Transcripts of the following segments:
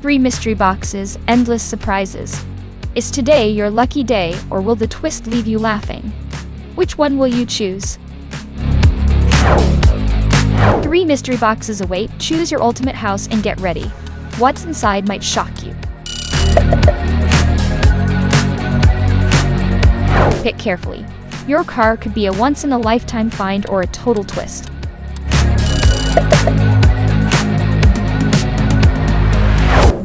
3 mystery boxes, endless surprises. Is today your lucky day, or will the twist leave you laughing? Which one will you choose? 3 mystery boxes await. Choose your ultimate house and get ready. What's inside might shock you. Pick carefully. Your car could be a once-in-a-lifetime find or a total twist.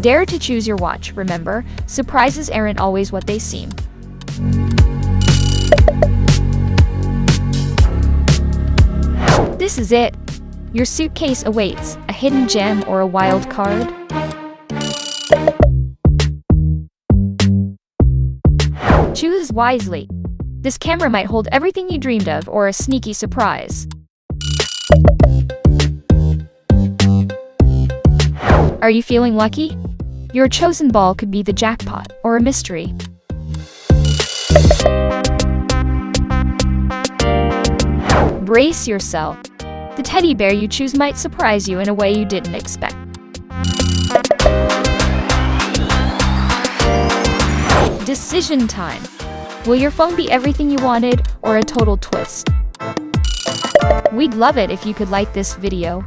Dare to choose your watch. Remember, surprises aren't always what they seem. This is it. Your suitcase awaits, a hidden gem or a wild card. Choose wisely. This camera might hold everything you dreamed of or a sneaky surprise. Are you feeling lucky? Your chosen ball could be the jackpot or a mystery. Brace yourself. The teddy bear you choose might surprise you in a way you didn't expect. Decision time. Will your phone be everything you wanted or a total twist? We'd love it if you could like this video.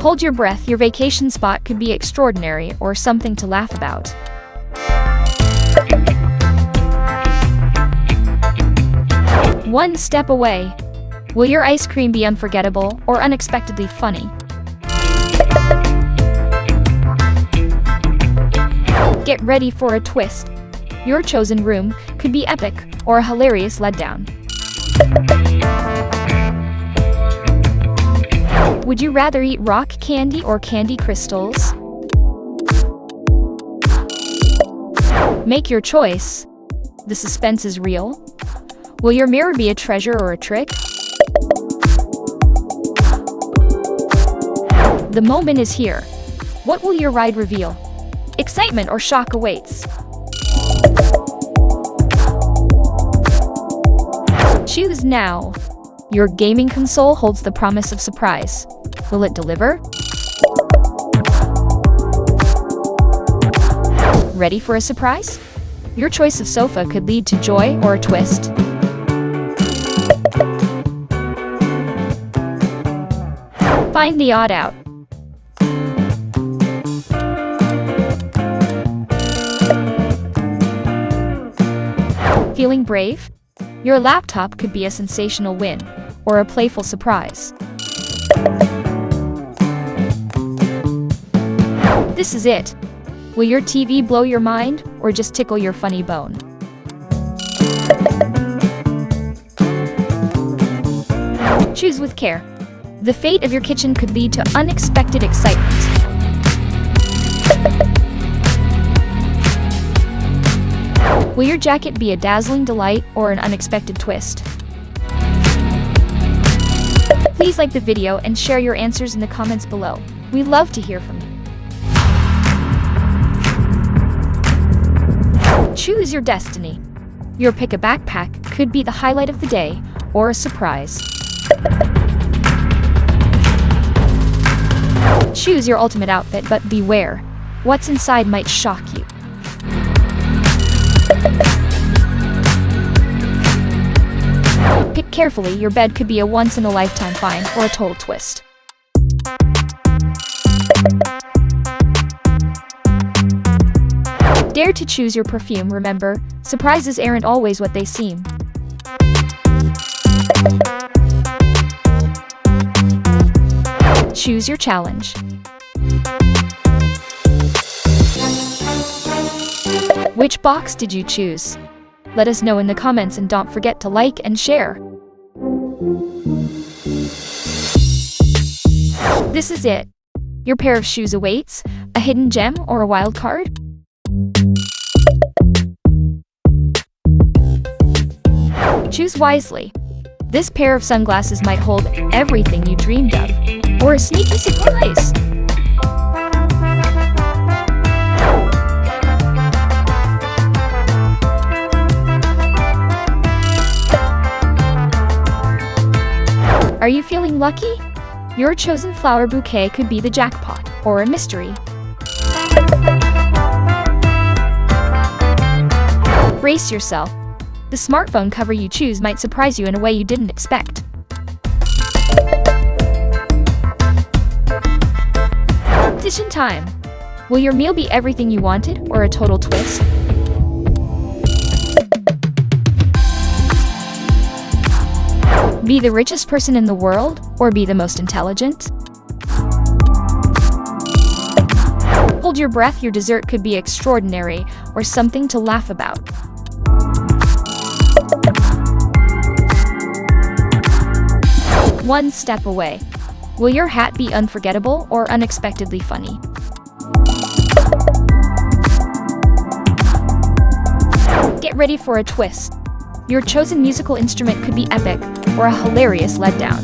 Hold your breath. Your vacation spot could be extraordinary or something to laugh about. One step away. Will your ice cream be unforgettable or unexpectedly funny? Get ready for a twist. Your chosen room could be epic or a hilarious letdown. Would you rather eat rock candy or candy crystals? Make your choice. The suspense is real. Will your mirror be a treasure or a trick? The moment is here. What will your ride reveal? Excitement or shock awaits. Choose now. Your gaming console holds the promise of surprise. Will it deliver? Ready for a surprise? Your choice of sofa could lead to joy or a twist. Find the odd out. Feeling brave? Your laptop could be a sensational win or a playful surprise. This is it. Will your TV blow your mind or just tickle your funny bone? Choose with care. The fate of your kitchen could lead to unexpected excitement. Will your jacket be a dazzling delight or an unexpected twist? Please like the video and share your answers in the comments below. We love to hear from you. Choose your destiny. Your pick a backpack could be the highlight of the day or a surprise. Choose your ultimate outfit, but beware. What's inside might shock you. Pick carefully. Your bed could be a once-in-a-lifetime find or a total twist. Dare to choose your perfume. Remember, surprises aren't always what they seem. Choose your challenge. Which box did you choose? Let us know in the comments and don't forget to like and share. This is it. Your pair of shoes awaits, a hidden gem or a wild card? Choose wisely. This pair of sunglasses might hold everything you dreamed of, or a sneaky surprise. Are you feeling lucky? Your chosen flower bouquet could be the jackpot or a mystery. Brace yourself. The smartphone cover you choose might surprise you in a way you didn't expect. Decision time. Will your meal be everything you wanted or a total twist? Be the richest person in the world or be the most intelligent? Hold your breath, your dessert could be extraordinary or something to laugh about. One step away. Will your hat be unforgettable or unexpectedly funny? Get ready for a twist. Your chosen musical instrument could be epic or a hilarious letdown.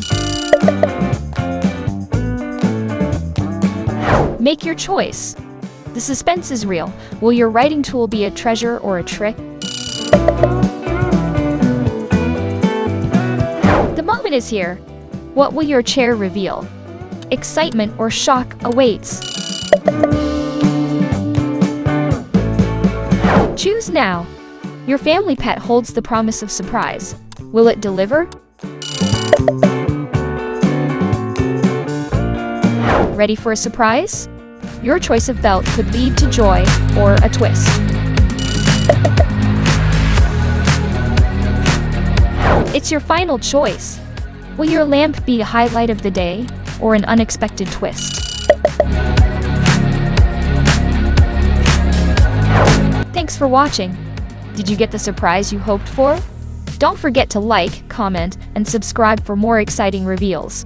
Make your choice. The suspense is real. Will your writing tool be a treasure or a trick? The moment is here. What will your chair reveal? Excitement or shock awaits. Choose now. Your family pet holds the promise of surprise. Will it deliver? Ready for a surprise? Your choice of belt could lead to joy or a twist. It's your final choice. Will your lamp be a highlight of the day or an unexpected twist? Thanks for watching. Did you get the surprise you hoped for? Don't forget to like, comment, and subscribe for more exciting reveals.